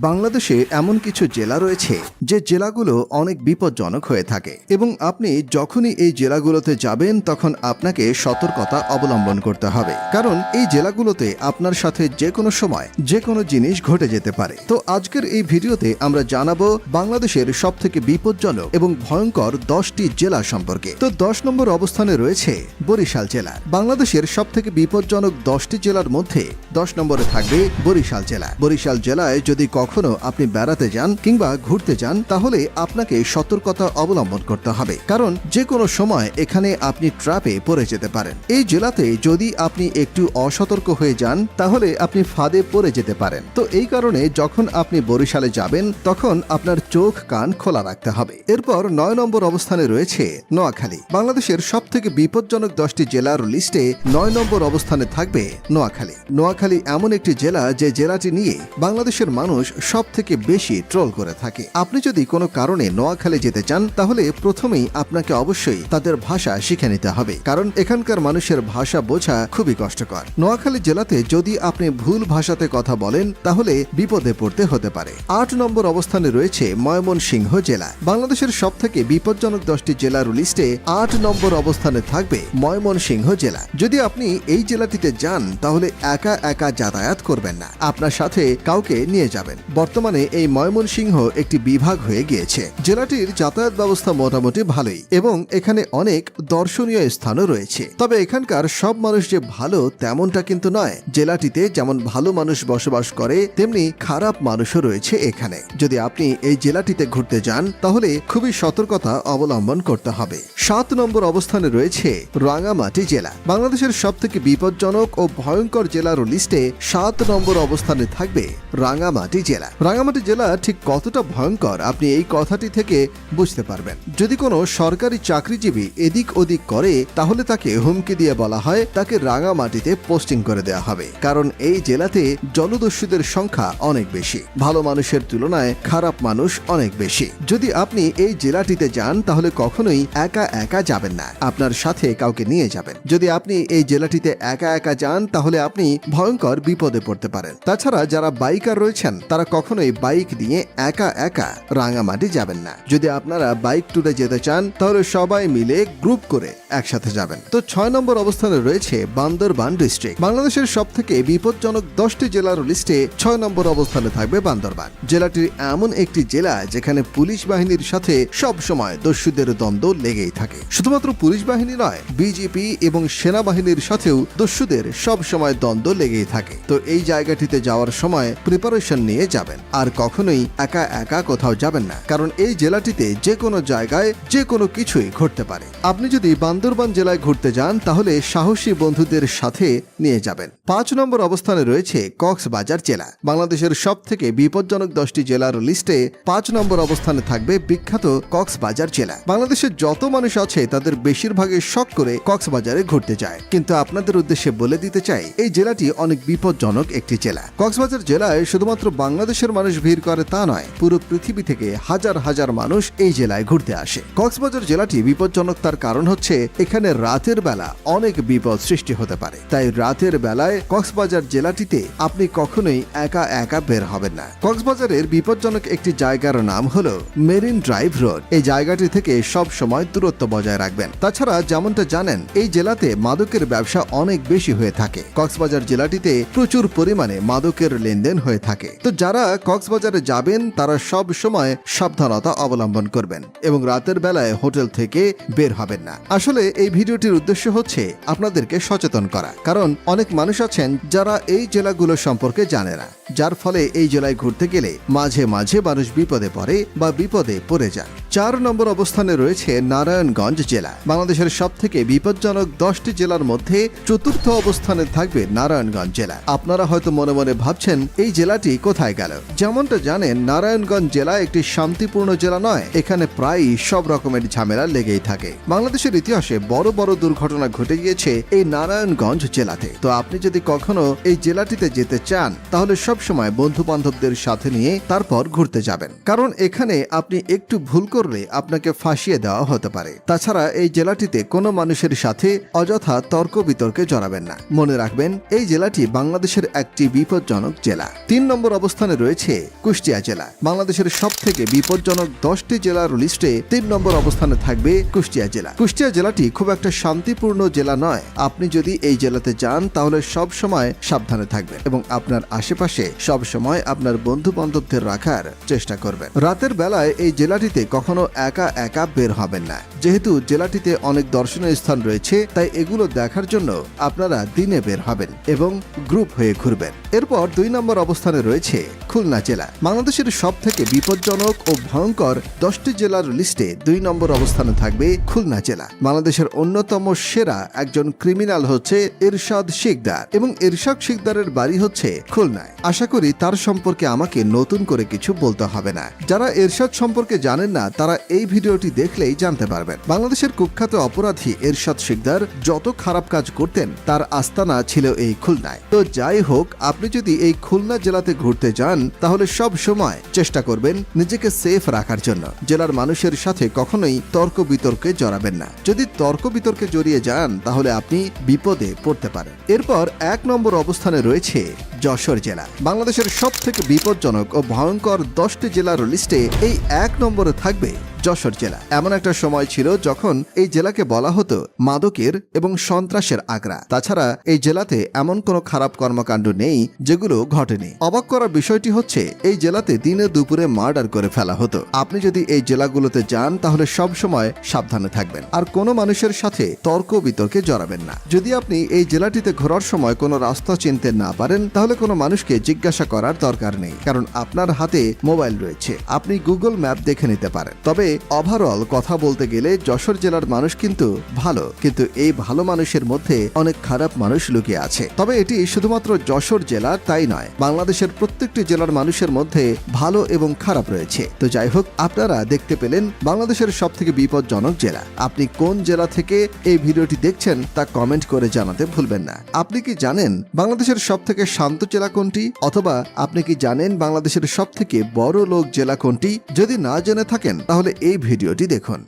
বাংলাদেশে এমন কিছু জেলা রয়েছে যে জেলাগুলো অনেক বিপজ্জনক হয়ে থাকে এবং আপনি যখনই এই জেলাগুলোতে যাবেন তখন আপনাকে সতর্কতা অবলম্বন করতে হবে, কারণ এই জেলাগুলোতে আপনার সাথে যে কোনো সময় যে কোনো জিনিস ঘটে যেতে পারে। তো আজকের এই ভিডিওতে আমরা জানাবো বাংলাদেশের সবথেকে বিপজ্জনক এবং ভয়ঙ্কর 10টি জেলা সম্পর্কে। তো 10 নম্বর অবস্থানে রয়েছে বরিশাল জেলা। বাংলাদেশের সবথেকে বিপজ্জনক 10টি জেলার মধ্যে 10 নম্বরে থাকবে বরিশাল জেলা। বরিশাল জেলায় যদি কখনো আপনি বেড়াতে যান কিংবা ঘুরতে যান তাহলে আপনাকে সতর্কতা অবলম্বন করতে হবে, কারণ যে কোনো সময় এখানে আপনি ট্র্যাপে পড়ে যেতে পারেন। এই জেলাতে যদি আপনি একটু অসতর্ক হয়ে যান তাহলে আপনি ফাঁদে পড়ে যেতে পারেন। তো এই কারণে যখন আপনি বরিশালে যাবেন তখন আপনার চোখ কান খোলা রাখতে হবে। এরপর 9 নম্বর অবস্থানে রয়েছে নোয়াখালী। বাংলাদেশের সবথেকে বিপজ্জনক 10টি জেলার লিস্টে 9 নম্বর অবস্থানে থাকবে নোয়াখালী। নোয়াখালী এমন একটি জেলা যে জেলাটি নিয়ে বাংলাদেশের মানুষ সব থেকে বেশি ট্রোল করে থাকে। আপনি যদি কোনো কারণে নোয়াখালী যেতে চান তাহলে প্রথমেই আপনাকে অবশ্যই তাদের ভাষা শিখে নিতে হবে, কারণ এখানকার মানুষের ভাষা বোঝা খুবই কষ্টকর। নোয়াখালী জেলাতে যদি আপনি ভুল ভাষাতে কথা বলেন তাহলে বিপদে পড়তে হতে পারে। 8 নম্বর অবস্থানে রয়েছে ময়মনসিংহ জেলা। বাংলাদেশের সবথেকে বিপজ্জনক 10টি জেলার লিস্টে 8 নম্বর অবস্থানে থাকবে ময়মনসিংহ জেলা। যদি আপনি এই জেলাটিতে যান তাহলে একা একা যাতায়াত করবেন না, আপনার সাথে কাউকে নিয়ে যাবেন। বর্তমানে এই ময়মনসিংহ একটি বিভাগ হয়ে গিয়েছে। জেলাটির যাতায়াত ব্যবস্থা মোটামুটি ভালোই এবং এখানে অনেক দর্শনীয় স্থানও রয়েছে, তবে এখানকার সব মানুষ যে ভালো তেমনটা কিন্তু নয়। জেলাটিতে যেমন ভালো মানুষ বসবাস করে তেমনি খারাপ মানুষও রয়েছে এখানে। যদি আপনি এই জেলাটিতে ঘুরতে যান তাহলে খুবই সতর্কতা অবলম্বন করতে হবে। 7 নম্বর অবস্থানে রয়েছে রাঙ্গামাটি জেলা। বাংলাদেশের সবথেকে বিপজ্জনক ও ভয়ঙ্কর জেলার লিস্টে 7 নম্বর অবস্থানে থাকবে রাঙ্গামাটি জেলা। রাঙ্গামাটি জেলা ঠিক কতটা ভয়ঙ্কর আপনি এই কথাটি থেকে বুঝতে পারবেন। যদি কোনো সরকারি চাকরিজীবী এদিক ওদিক করে তাহলে তাকে হুমকি দিয়ে বলা হয় তাকে রাঙ্গামাটিতে পোস্টিং করে দেওয়া হবে, কারণ এই জেলাতে জলদস্যুদের সংখ্যা অনেক বেশি। ভালো মানুষের তুলনায় খারাপ মানুষ অনেক বেশি। যদি আপনি এই জেলাটিতে যান তাহলে কখনোই একা একা যাবেন না, আপনার সাথে কাউকে নিয়ে যাবেন। যদি আপনি এই জেলাটিতে একা একা যান তাহলে আপনি ভয়ঙ্কর বিপদে পড়তে পারেন। তাছাড়া যারা বাইকার রয়েছেন তারা কখনোই বাইক নিয়ে একা একা রাঙ্গামাটি যাবেন না। যদি আপনারা বাইক ট্যুরে যেতে চান তাহলে সবাই মিলে গ্রুপ করে একসাথে যাবেন। তো 6 নম্বর অবস্থানে রয়েছে বান্দরবান ডিস্ট্রিক্ট। বাংলাদেশের সবথেকে বিপজ্জনক 10টি জেলার লিস্টে 6 নম্বর অবস্থানে থাকবে বান্দরবান। জেলাটি এমন একটি জেলা যেখানে পুলিশ বাহিনীর সাথে সব সময় দস্যুদের দ্বন্দ্ব লেগেই থাকে। শুধুমাত্র পুলিশ বাহিনী নয়, বিজিপি এবং সেনাবাহিনীর সাথেও দস্যুদের সব সময় দ্বন্দ্ব লেগেই থাকে। তো এই জায়গাটিতে যাওয়ার সময় প্রিপারেশন নিয়ে যাবেন, আর কখনোই একা একা কোথাও যাবেন না, কারণ এই জেলাটিতে যে কোনো জায়গায় যে কোনো কিছুই ঘটতে পারে। আপনি যদি বান্দরবান জেলায় ঘুরতে যান তাহলে সাহসী বন্ধুদের সাথে নিয়ে যাবেন। 5 নম্বর অবস্থানে রয়েছে কক্সবাজার জেলা। বাংলাদেশের সবথেকে বিপজ্জনক 10টি জেলার লিস্টে 5 নম্বর অবস্থানে থাকবে বিখ্যাত কক্সবাজার জেলা। বাংলাদেশের যত মানুষ আছে তাদের বেশিরভাগই শখ করে কক্সবাজারে ঘুরতে যায়, কিন্তু আপনাদের উদ্দেশ্যে বলে দিতে চাই এই জেলাটি অনেক বিপজ্জনক একটি জেলা। কক্সবাজার জেলায় শুধুমাত্র বাংলাদেশের মানুষ ভিড় করে তা নয়, পুরো পৃথিবী থেকে হাজার হাজার মানুষ এই জেলায় ঘুরতে আসে। কক্সবাজার জেলাটি বিপজ্জনক তার কারণ হচ্ছে এখানে রাতের বেলা অনেক বিপদ সৃষ্টি হতে পারে। তাই রাতের বেলায় কক্সবাজার জেলাটিতে আপনি কখনোই একা একা বের হবেন না। কক্সবাজারের বিপজ্জনক একটি জায়গার নাম হলো মেরিন ড্রাইভ রোড। এই জায়গাটি থেকে সব সময় দূরত্ব বজায় রাখবেন। তাছাড়া যেমনটা জানেন এই জেলাতে মাদকের ব্যবসা অনেক বেশি হয়ে থাকে। কক্সবাজার জেলাটিতে প্রচুর পরিমাণে মাদকের লেনদেন হয়ে থাকে। তো যারা কক্সবাজারে যাবেন তারা সব সময় সাবধানতা অবলম্বন করবেন এবং রাতের বেলায় হোটেল থেকে বের হবেন না। আসলে এই ভিডিওটির উদ্দেশ্য হচ্ছে আপনাদেরকে সচেতন করা, কারণ অনেক মানুষ আছেন যারা এই জেলাগুলো সম্পর্কে জানে না, যার ফলে এই জেলায় ঘুরতে গেলে মাঝে মাঝে মানুষ বিপদে পড়ে বা বিপদে পড়ে যান। 4 নম্বর অবস্থানে রয়েছে নারায়ণগঞ্জ জেলা। বাংলাদেশের সবথেকে বিপজ্জনক 10টি জেলার মধ্যে 4র্থ অবস্থানে থাকবে নারায়ণগঞ্জ জেলা। আপনারা হয়তো মনে মনে ভাবছেন এই জেলাটি কোথায় গেল। যেমনটা জানেন নারায়ণগঞ্জ জেলা একটি শান্তিপূর্ণ জেলা নয়, এখানে প্রায়ই সব রকমের ঝামেলা লেগেই থাকে। বাংলাদেশের ইতিহাসে বড় বড় দুর্ঘটনা ঘটে গিয়েছে এই নারায়ণগঞ্জ জেলাতে। তো আপনি যদি কখনো এই জেলাটিতে যেতে চান তাহলে সব সময় বন্ধু বান্ধবদের সাথে নিয়ে তারপর ঘুরতে যাবেন, কারণ এখানে আপনি একটু ভুল করলে আপনাকে ফাঁসিয়ে দেওয়া হতে পারে। তাছাড়া এই জেলাটিতে কোনো মানুষের সাথে অযথা তর্ক বিতর্কে জড়াবেন না। মনে রাখবেন এই জেলাটি বাংলাদেশের একটি বিপজ্জনক জেলা। 3 নম্বর অবস্থানে অবস্থানে রয়েছে কুষ্টিয়া জেলা। বাংলাদেশের সবথেকে বিপজ্জনক 10টি জেলার লিস্টে 3 নম্বর অবস্থানে থাকবে কুষ্টিয়া জেলা। কুষ্টিয়া জেলাটি খুব একটা শান্তিপূর্ণ জেলা নয়। আপনি যদি এই জেলাতে যান তাহলে সব সময় সাবধানে থাকবেন এবং আপনার আশেপাশে সব সময় আপনার বন্ধু বান্ধবদের রাখার চেষ্টা করবেন। রাতের বেলায় এই জেলাটিতে কখনো একা একা বের হবেন না। যেহেতু জেলাটিতে অনেক দর্শনীয় স্থান রয়েছে, তাই এগুলো দেখার জন্য আপনারা দিনে বের হবেন এবং গ্রুপ হয়ে ঘুরবেন। এরপর 2 নম্বর অবস্থানে রয়েছে খুলনা জেলা। বাংলাদেশের সবথেকে বিপজ্জনক ও ভয়ঙ্কর 10টি জেলার লিস্টে 2 নম্বর অবস্থানে থাকবে খুলনা জেলা। বাংলাদেশের অন্যতম সেরা একজন ক্রিমিনাল হচ্ছে এরশাদ শিকদার এবং এরশাদ শিকদারের বাড়ি হচ্ছে খুলনায়। আশা করি তার সম্পর্কে আমাকে নতুন করে কিছু বলতে হবে না। যারা এরশাদ সম্পর্কে জানেন না তারা এই ভিডিওটি দেখলেই জানতে পারবেন। বাংলাদেশের কুখ্যাত অপরাধী এরশাদ শিকদার যত খারাপ কাজ করতেন তার আস্তানা ছিল এই খুলনায়। তো যাই হোক, আপনি যদি এই খুলনা জেলাতে ঘুরতে যান তাহলে সব সময় চেষ্টা করবেন নিজেকে সেফ রাখার জন্য। জেলার মানুষের সাথে কখনোই তর্ক বিতর্কে জড়াবেন না। যদি তর্ক বিতর্কে জড়িয়ে যান তাহলে আপনি বিপদে পড়তে পারেন। এরপর 1 নম্বর অবস্থানে রয়েছে যশোর জেলা। বাংলাদেশের সবথেকে বিপজ্জনক ও ভয়ঙ্কর 10টি জেলার লিস্টে এই 1 নম্বরে থাকবে যশোর জেলা। এমন একটা সময় ছিল যখন এই জেলাকে বলা হতো মাদকের এবং সন্ত্রাসের আগ্রা। তাছাড়া এই জেলাতে এমন কোনো খারাপ কর্মকাণ্ড নেই যেগুলো ঘটেনি। অবাক করার বিষয়টি হচ্ছে এই জেলাতে দিনে দুপুরে মার্ডার করে ফেলা হতো। আপনি যদি এই জেলাগুলোতে যান তাহলে সব সময় সাবধানে থাকবেন আর কোনো মানুষের সাথে তর্ক বিতর্কে জড়াবেন না। যদি আপনি এই জেলাটিতে ঘোরার সময় কোনো রাস্তা চিনতে না পারেন তাহলে কোনো মানুষকে জিজ্ঞাসা করার দরকার নেই, কারণ আপনার হাতে মোবাইল রয়েছে। আপনি গুগল ম্যাপ দেখে নিতে পারেন। তবে ওভারঅল কথা বলতে গেলে যশোর জেলার মানুষ কিন্তু ভালো, কিন্তু এই ভালো মানুষের মধ্যে অনেক খারাপ মানুষ লুকিয়ে আছে। তবে এটি শুধুমাত্র যশোর জেলা তাই নয়, বাংলাদেশের প্রত্যেকটি জেলার মানুষের মধ্যে ভালো এবং খারাপ রয়েছে। তো যাই হোক, আপনারা দেখতে পেলেন বাংলাদেশের সবথেকে বিপজ্জনক জেলা। আপনি কোন জেলা থেকে এই ভিডিওটি দেখছেন তা কমেন্ট করে জানাতে ভুলবেন না। আপনি কি জানেন বাংলাদেশের সবথেকে শান্ত জেলা কোনটি? অথবা আপনি কি জানেন বাংলাদেশের সবথেকে বড় লোক জেলা কোনটি? যদি না জেনে থাকেন তাহলে এই ভিডিওটি দেখুন।